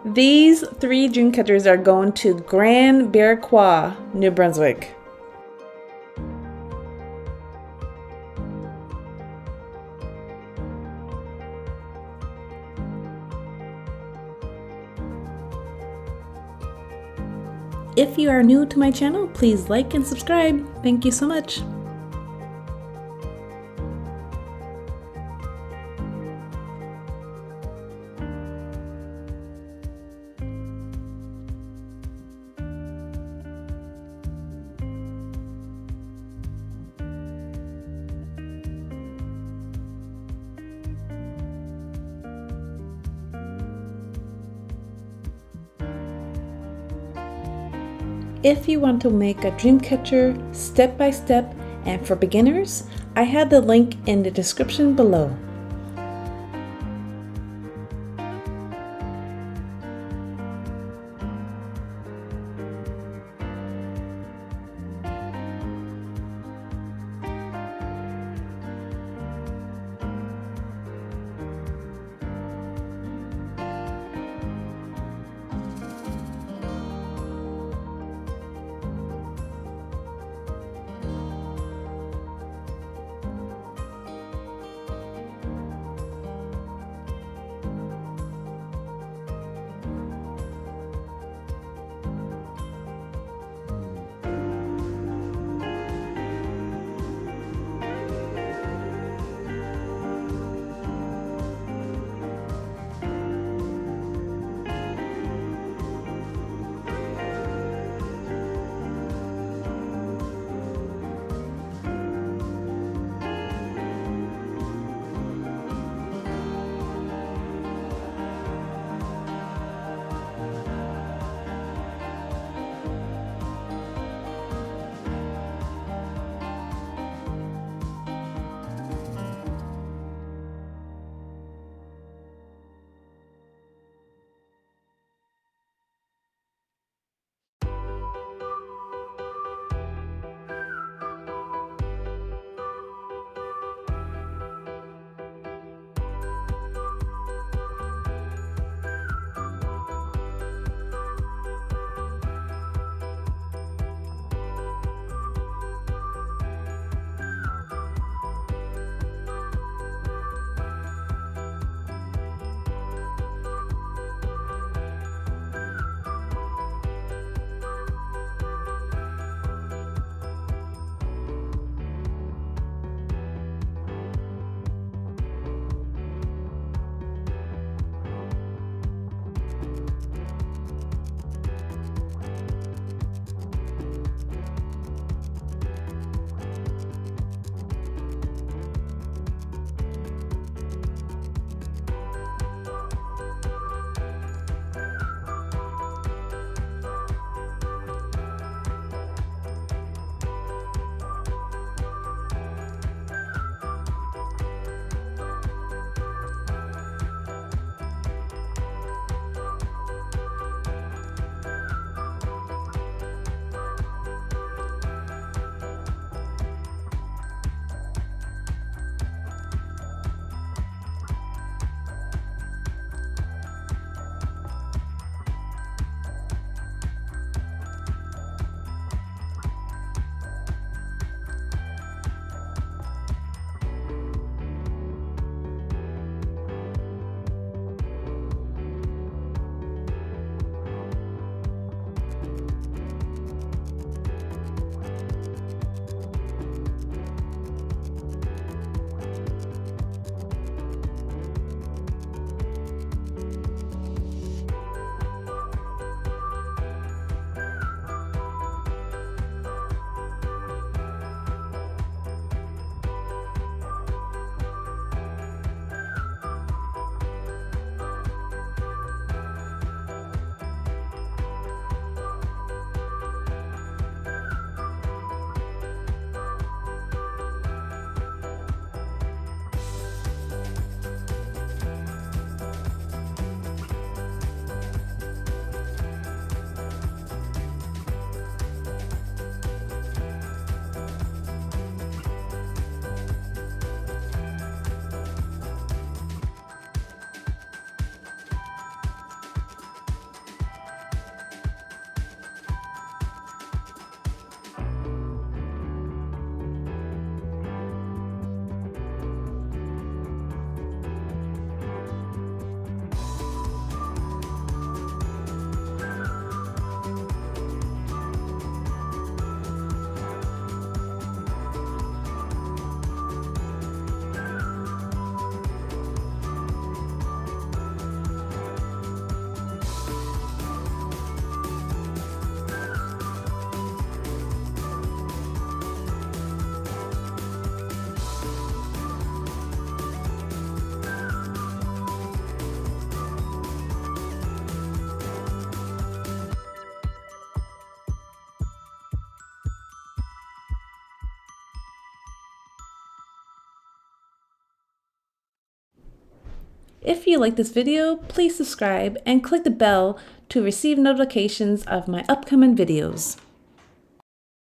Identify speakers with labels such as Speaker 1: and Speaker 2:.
Speaker 1: These 3 dream catchers are going to Grand Iroquois, New Brunswick. If you are new to my channel, please like and subscribe. Thank you so much. If you want to make a dream catcher step by step and for beginners, I have the link in the description below. If you like this video, please subscribe and click the bell to receive notifications of my upcoming videos.